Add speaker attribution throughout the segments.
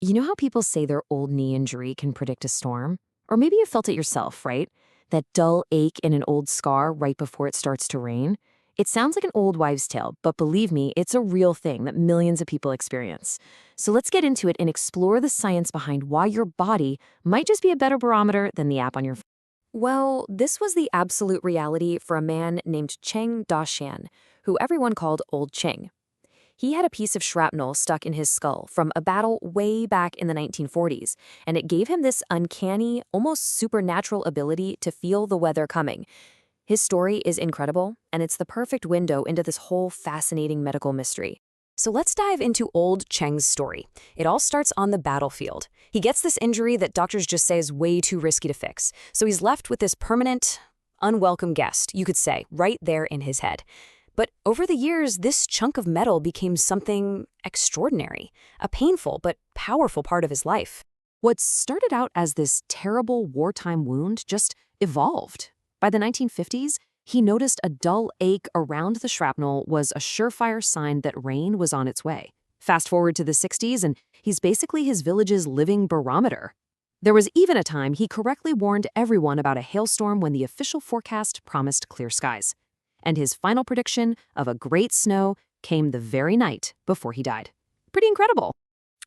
Speaker 1: You know how people say their old knee injury can predict a storm? Or maybe you felt it yourself, right? That dull ache in an old scar right before it starts to rain? It sounds like an old wives' tale, but believe me, it's a real thing that millions of people experience. So let's get into it and explore the science behind why your body might just be a better barometer than the app on your phone. Well, this was the absolute reality for a man named Cheng Dashan, who everyone called Old Cheng. He had a piece of shrapnel stuck in his skull from a battle way back in the 1940s, and it gave him this uncanny, almost supernatural ability to feel the weather coming. His story is incredible, and it's the perfect window into this whole fascinating medical mystery. So let's dive into old Cheng's story. It all starts on the battlefield. He gets this injury that doctors just say is way too risky to fix, so he's left with this permanent, unwelcome guest, you could say, right there in his head. But over the years, this chunk of metal became something extraordinary, a painful but powerful part of his life. What started out as this terrible wartime wound just evolved. By the 1950s, he noticed a dull ache around the shrapnel was a surefire sign that rain was on its way. Fast forward to the 60s, and he's basically his village's living barometer. There was even a time he correctly warned everyone about a hailstorm when the official forecast promised clear skies. And his final prediction of a great snow came the very night before he died. Pretty incredible.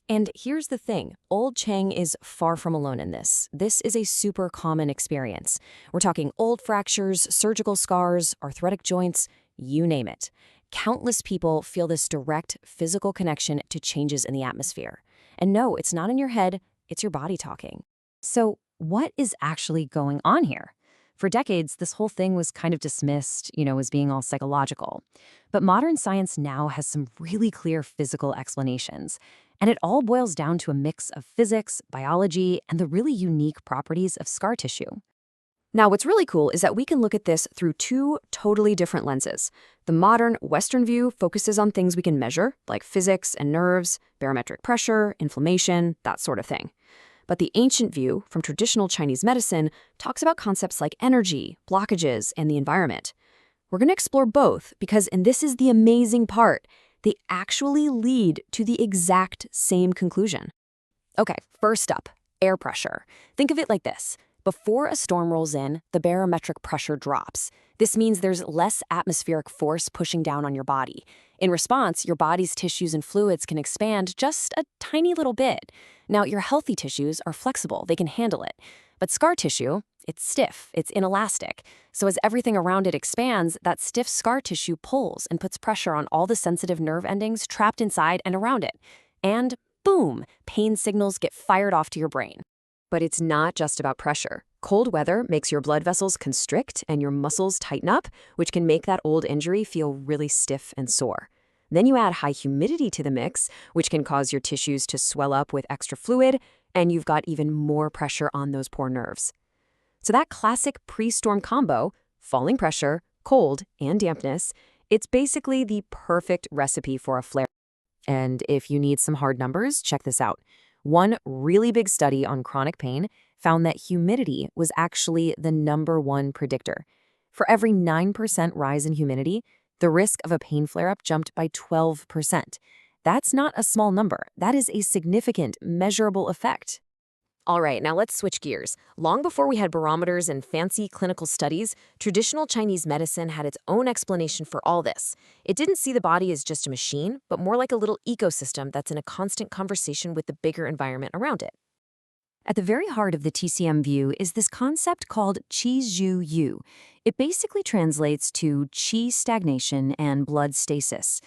Speaker 1: And here's the thing, old Cheng is far from alone in this. This is a super common experience. We're talking old fractures, surgical scars, arthritic joints, you name it. Countless people feel this direct physical connection to changes in the atmosphere. And no, it's not in your head, it's your body talking. So what is actually going on here? For decades, this whole thing was kind of dismissed, as being all psychological. But modern science now has some really clear physical explanations. And it all boils down to a mix of physics, biology, and the really unique properties of scar tissue. Now, what's really cool is that we can look at this through two totally different lenses. The modern Western view focuses on things we can measure, like physics and nerves, barometric pressure, inflammation, that sort of thing. But the ancient view, from traditional Chinese medicine, talks about concepts like energy, blockages, and the environment. We're going to explore both because, and this is the amazing part, they actually lead to the exact same conclusion. Okay, first up, air pressure. Think of it like this. Before a storm rolls in, the barometric pressure drops. This means there's less atmospheric force pushing down on your body. In response, your body's tissues and fluids can expand just a tiny little bit. Now, your healthy tissues are flexible, they can handle it. But scar tissue, it's stiff, it's inelastic. So as everything around it expands, that stiff scar tissue pulls and puts pressure on all the sensitive nerve endings trapped inside and around it. And boom, pain signals get fired off to your brain. But it's not just about pressure. Cold weather makes your blood vessels constrict and your muscles tighten up, which can make that old injury feel really stiff and sore. Then you add high humidity to the mix, which can cause your tissues to swell up with extra fluid, and you've got even more pressure on those poor nerves. So that classic pre-storm combo, falling pressure, cold, and dampness, it's basically the perfect recipe for a flare. And if you need some hard numbers, check this out. One really big study on chronic pain found that humidity was actually the #1 predictor. For every 9% rise in humidity, the risk of a pain flare-up jumped by 12%. That's not a small number. That is a significant, measurable effect. All right, now let's switch gears. Long before we had barometers and fancy clinical studies, traditional Chinese medicine had its own explanation for all this. It didn't see the body as just a machine, but more like a little ecosystem that's in a constant conversation with the bigger environment around it. At the very heart of the TCM view is this concept called qi zhu yu. It basically translates to qi stagnation and blood stasis.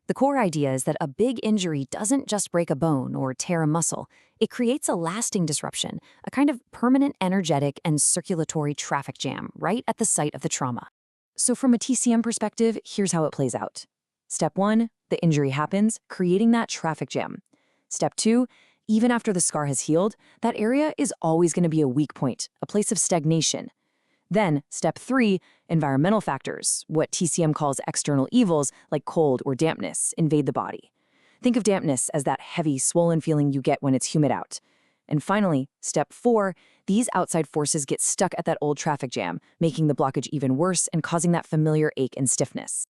Speaker 1: The core idea is that a big injury doesn't just break a bone or tear a muscle. It creates a lasting disruption, a kind of permanent energetic and circulatory traffic jam right at the site of the trauma. So from a TCM perspective, here's how it plays out. Step 1, the injury happens, creating that traffic jam. Step 2, even after the scar has healed, that area is always going to be a weak point, a place of stagnation. Then, step 3, environmental factors, what TCM calls external evils like cold or dampness, invade the body. Think of dampness as that heavy, swollen feeling you get when it's humid out. And finally, step 4, these outside forces get stuck at that old traffic jam, making the blockage even worse and causing that familiar ache and stiffness.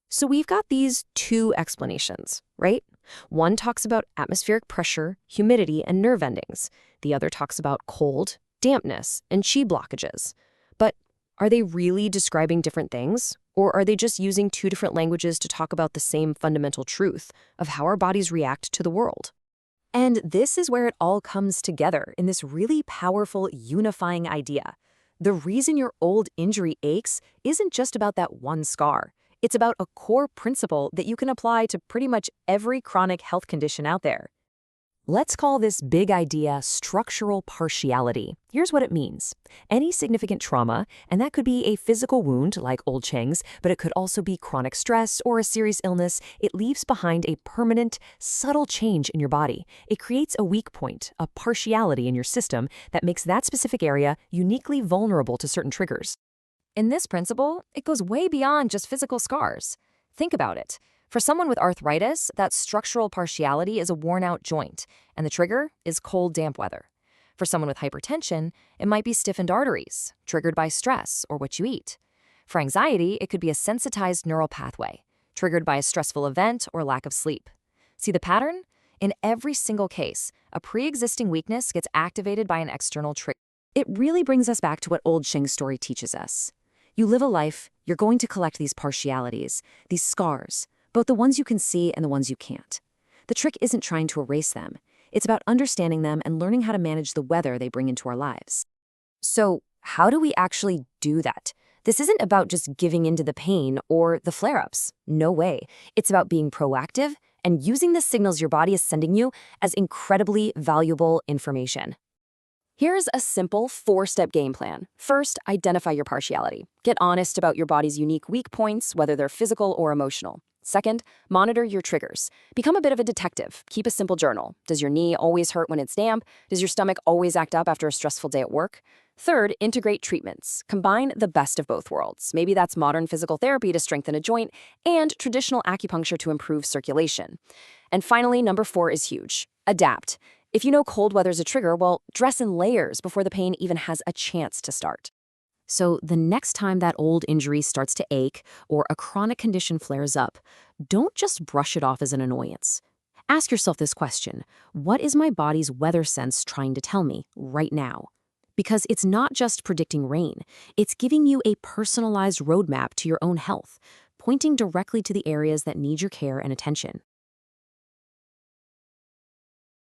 Speaker 1: So we've got these two explanations, right?
Speaker 2: One talks about atmospheric pressure, humidity, and nerve endings. The other talks about cold, dampness, and chi blockages. But are they really describing different things? Or are they just using two different languages to talk about the same fundamental truth of how our bodies react to the world?
Speaker 1: And this is where it all comes together in this really powerful, unifying idea. The reason your old injury aches isn't just about that one scar. It's about a core principle that you can apply to pretty much every chronic health condition out there. Let's call this big idea structural partiality. Here's what it means. Any significant trauma, and that could be a physical wound like old Cheng's, but it could also be chronic stress or a serious illness, it leaves behind a permanent, subtle change in your body. It creates a weak point, a partiality in your system that makes that specific area uniquely vulnerable to certain triggers. In this principle, it goes way beyond just physical scars. Think about it. For someone with arthritis, that structural partiality is a worn-out joint, and the trigger is cold, damp weather. For someone with hypertension, it might be stiffened arteries, triggered by stress or what you eat. For anxiety, it could be a sensitized neural pathway, triggered by a stressful event or lack of sleep. See the pattern? In every single case, a pre-existing weakness gets activated by an external trigger. It really brings us back to what old Sheng's story teaches us. You live a life, you're going to collect these partialities, these scars, both the ones you can see and the ones you can't. The trick isn't trying to erase them. It's about understanding them and learning how to manage the weather they bring into our lives. So, how do we actually do that? This isn't about just giving into the pain or the flare-ups. No way. It's about being proactive and using the signals your body is sending you as incredibly valuable information. Here's a simple 4-step game plan. First, identify your partiality. Get honest about your body's unique weak points, whether they're physical or emotional. Second, monitor your triggers. Become a bit of a detective. Keep a simple journal. Does your knee always hurt when it's damp? Does your stomach always act up after a stressful day at work? Third, integrate treatments. Combine the best of both worlds. Maybe that's modern physical therapy to strengthen a joint and traditional acupuncture to improve circulation. And finally, number 4 is huge. Adapt. If you know cold weather's a trigger, well, dress in layers before the pain even has a chance to start. So the next time that old injury starts to ache or a chronic condition flares up, don't just brush it off as an annoyance. Ask yourself this question: what is my body's weather sense trying to tell me right now? Because it's not just predicting rain, it's giving you a personalized roadmap to your own health, pointing directly to the areas that need your care and attention.